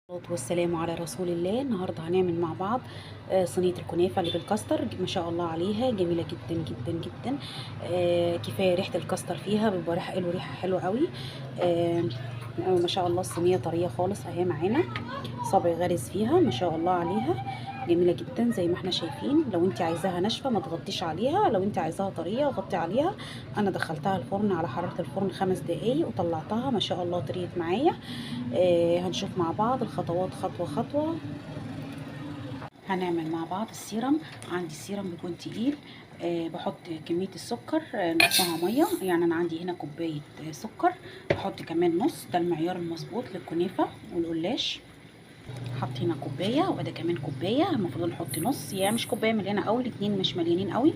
والصلاة والسلام على رسول الله. النهارده هنعمل مع بعض صينية الكنافة اللي بالكاستر. ما شاء الله عليها، جميلة جدا جدا جدا. كفاية ريحة الكاستر فيها، بيبقى ريحة حلوة قوي. آه، ما شاء الله الصينية طرية خالص اهي معانا، صابع غارز فيها ما شاء الله عليها، جميلة جدا زي ما احنا شايفين. لو انت عايزاها ناشفة ما تغطيش عليها، لو انت عايزاها طرية غطي عليها. انا دخلتها الفرن على حرارة الفرن 5 دقايق وطلعتها، ما شاء الله طريت معايا. هنشوف مع بعض الخطوات خطوة خطوة. هنعمل مع بعض السيرم. عندي السيرم بيكون تقيل. بحط كمية السكر نصها مية، يعني أنا عندي هنا كوباية سكر، بحط كمان نص، ده المعيار المظبوط للكنافة والقلاش. حطينا كوباية وده كمان كوباية، المفروض نحط نص، يعني مش كوباية مليانة قوي، الاتنين مش مليانين قوي.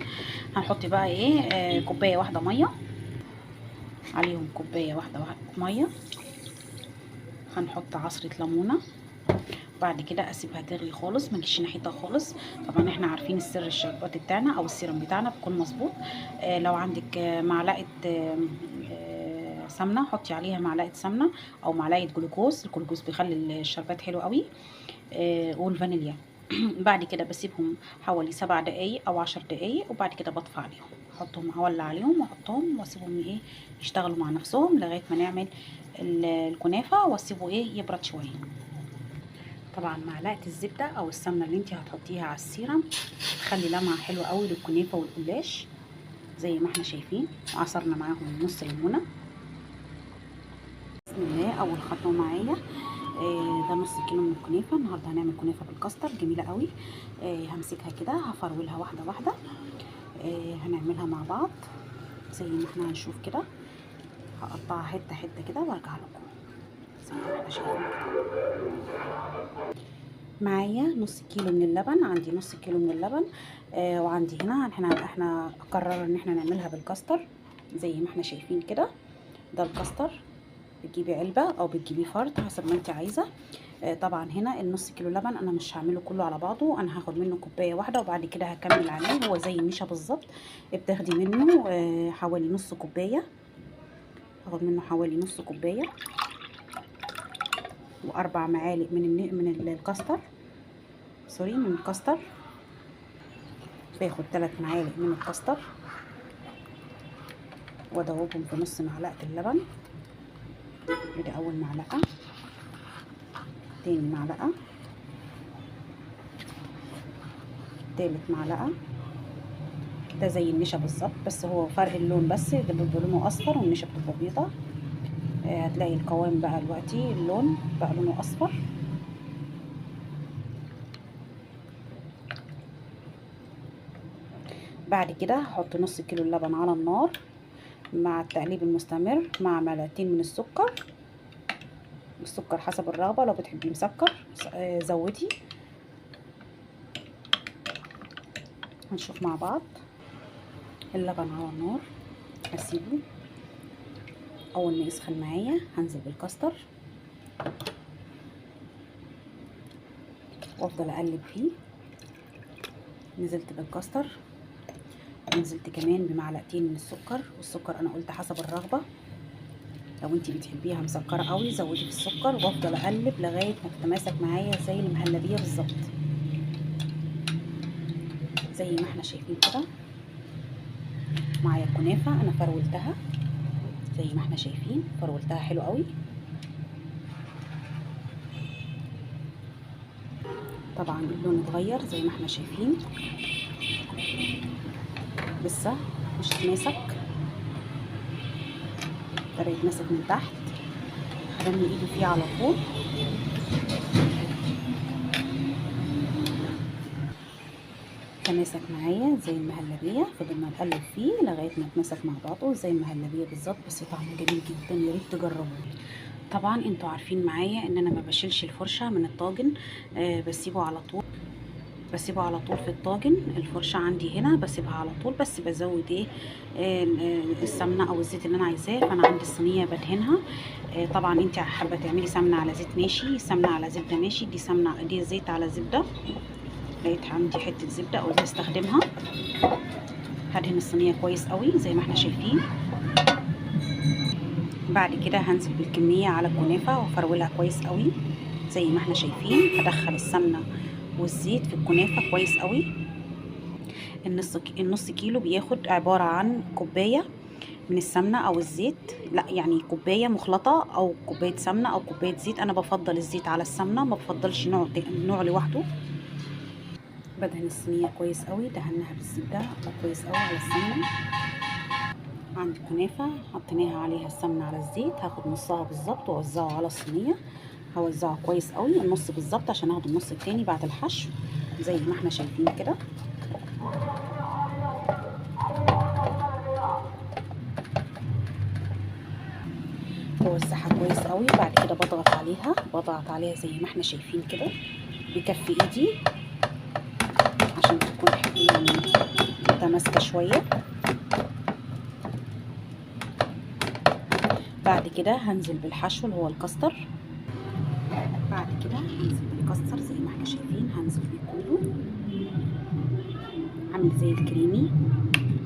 هنحط بقى ايه كوباية واحدة مية، عليهم كوباية واحدة مية. هنحط عصرة ليمونة، بعد كده اسيبها تغلي خالص، ما نجيش ناحيتها خالص. طبعا احنا عارفين السر الشربات بتاعنا او السيرم بتاعنا بيكون مظبوط. لو عندك معلقه سمنه، حطي عليها معلقه سمنه او معلقه جلوكوز. الجلوكوز بيخلي الشربات حلو قوي. والفانيليا. بعد كده بسيبهم حوالي 7 دقايق او 10 دقايق، وبعد كده بطفي عليهم، احطهم اولع عليهم واحطهم واسيبهم ايه يشتغلوا مع نفسهم لغايه ما نعمل الكنافه، واسيبه ايه يبرد شويه. طبعا معلقه الزبده او السمنه اللي انت هتحطيها على السيرم تخلي لمعه حلوه قوي للكنافه والقلاش. زي ما احنا شايفين عصرنا معاهم نص ليمونه. بسم الله، اول خطوه معايا ده نص كيلو من الكنافه. النهارده هنعمل كنافه بالكاستر جميله قوي. همسكها كده هفرولها واحده واحده. هنعملها مع بعض زي ما احنا هنشوف كده. هقطعها حته حته كده وارجع لكم زي ما احنا شايفين كده. معايا نص كيلو من اللبن، عندي نص كيلو من اللبن. وعندي هنا احنا قررنا ان احنا نعملها بالكاستر زي ما احنا شايفين كده. ده الكاستر، بتجيبي علبه او بتجيبي فرد حسب ما انت عايزه. طبعا هنا النص كيلو لبن انا مش هعمله كله على بعضه، انا هاخد منه كوبايه واحده وبعد كده هكمل عليه. هو زي النشا بالظبط، بتاخدي منه حوالي نص كوبايه. هاخد منه حوالي نص كوبايه واربع معالق من الكاستر، سوري من الكاستر. باخد 3 معالق من الكاستر وادوبهم في نص معلقه اللبن. ادي اول معلقه، تاني معلقه، تالت معلقه. ده زي النشا بالظبط، بس هو فرق اللون بس، ده بيبقى لونه اصفر والنشا بتبقى بيضه. هتلاقي القوام بقى دلوقتي اللون بقى لونه اصفر. بعد كده هحط نص كيلو اللبن على النار مع التقليب المستمر مع معلقتين من السكر. السكر حسب الرغبه، لو بتحبي مسكر زودي. هنشوف مع بعض. اللبن على النار هسيبه، اول ما يسخن معايا هنزل بالكاستر وافضل اقلب فيه. نزلت بالكاستر، نزلت كمان بمعلقتين من السكر، والسكر انا قلت حسب الرغبه، لو انتي بتحبيها مسكره قوي زودي في السكر. وافضل اقلب لغايه ما تتماسك معايا زي المهلبيه بالظبط زي ما احنا شايفين كده. معايا الكنافه انا فرولتها زي ما احنا شايفين، فرولتها حلو قوي. طبعا اللون اتغير زي ما احنا شايفين، لسه مش اتماسك، ابتدى يتماسك من تحت. هرمي ايدي فيه على طول. تماسك معايا زي المهلبيه، فضلنا نقلب فيه لغايه ما اتمسك مع بعضه زي المهلبيه بالظبط، بس طعمه جميل جدا، يا ريت تجربوه. طبعا انتوا عارفين معايا ان انا ما بشيلش الفرشه من الطاجن، بسيبه على طول، بسيبه على طول في الطاجن. الفرشه عندي هنا بسيبها على طول، بس بزود ايه السمنه او الزيت اللي انا عايزاه. فانا عندي الصينيه بدهنها. طبعا انت حابه تعملي سمنه على زيت ماشي، سمنه على زبده ماشي، دي سمنه، دي زيت على زبده. لقيت عندي حته زبده قلت استخدمها. هدهن الصينيه كويس قوي زي ما احنا شايفين. بعد كده هنزل بالكميه على الكنافه وافرولها كويس قوي زي ما احنا شايفين. هدخل السمنه والزيت في الكنافه كويس قوي. النص كيلو بياخد عباره عن كوبايه من السمنه او الزيت، لا يعني كوبايه مخلطه او كوبايه سمنه او كوبايه زيت. انا بفضل الزيت على السمنه، ما بفضلش نوع لوحده. بدهن الصينيه كويس قوي، دهناها بالزيت ده كويس قوي على السمنه. عندي كنافه حطيناها عليها السمنه على الزيت، هاخد نصها بالظبط واوزعه على الصينيه. هوزعه كويس قوي النص بالظبط عشان اخد النص التاني بعد الحشو زي ما احنا شايفين كده. بوزعها كويس قوي. بعد كده بضغط عليها زي ما احنا شايفين كده بكف ايدي عشان تكون يعني متماسكه شويه. بعد كده هنزل بالحشو اللي هو الكاستر. بعد كده هنزل بالكاستر زي ما احنا شايفين، هنزل بيه كله عامل زي الكريمي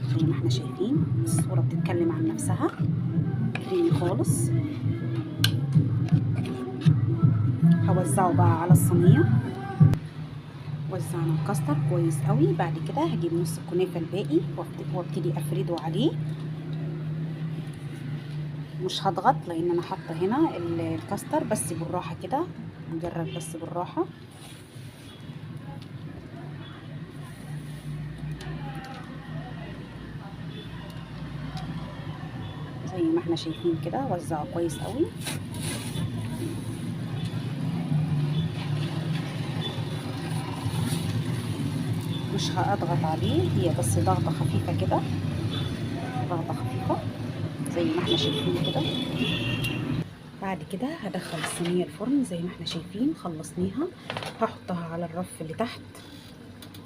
زي ما احنا شايفين. الصورة بتتكلم عن نفسها، كريمي خالص. هوزعه بقى على الصينية. وزعنا الكاستر كويس قوي. بعد كده هجيب نص الكنافة الباقي وابتدي افرده عليه. مش هضغط لان انا حاطه هنا الكاستر، بس بالراحه كده، نجرب بس بالراحه. زي ما احنا شايفين كده. وزعه كويس قوي. مش هضغط عليه، هي بس ضغطه خفيفه كده، ضغطه خفيفه زي ما احنا شايفين كده. بعد كده هدخل الصينيه الفرن زي ما احنا شايفين. خلصنيها، هحطها على الرف اللي تحت.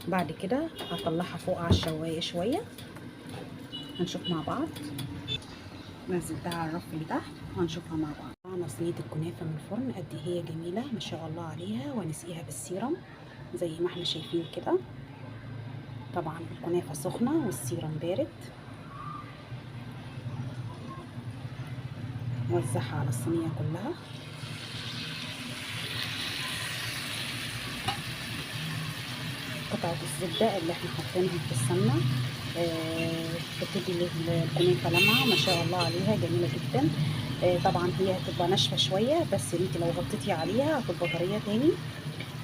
بعد كده هطلعها فوق على الشوايه شويه، هنشوف مع بعض. نزلتها على الرف اللي تحت وهنشوفها مع بعض. طلعنا صينيه الكنافه من الفرن، قد هي جميله ما شاء الله عليها. ونسقيها بالسيرم زي ما احنا شايفين كده. طبعا الكنافه سخنه والسيرم بارد. نوزعها على الصينيه كلها. قطعه الزبده اللي احنا حاطينها في السمنه بتدي للكنافه لمعه ما شاء الله عليها، جميله جدا. طبعا هي هتبقى ناشفه شويه، بس انت لو غطيتي عليها هتبقى طريه تاني.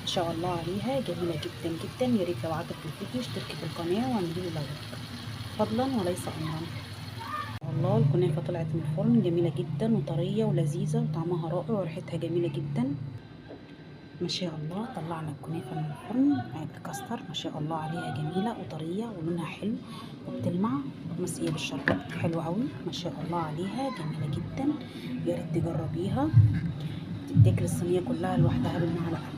ما شاء الله عليها جميله جدا جدا. يا ريت لو عجبك الفيديو اشتركي في القناه واعملي لي لايك فضلا وليس امرا. والله الكنافه طلعت من الفرن جميله جدا وطريه ولذيذه وطعمها رائع وريحتها جميله جدا ما شاء الله. طلعنا الكنافه من الفرن بالكاستر ما شاء الله عليها، جميله وطريه ولونها حلو وبتلمع، مسقيه بالشربات حلوه قوي ما شاء الله عليها، جميله جدا. يا ريت تجربيها. تتاكل الصينيه كلها لوحدها بالمعلقه.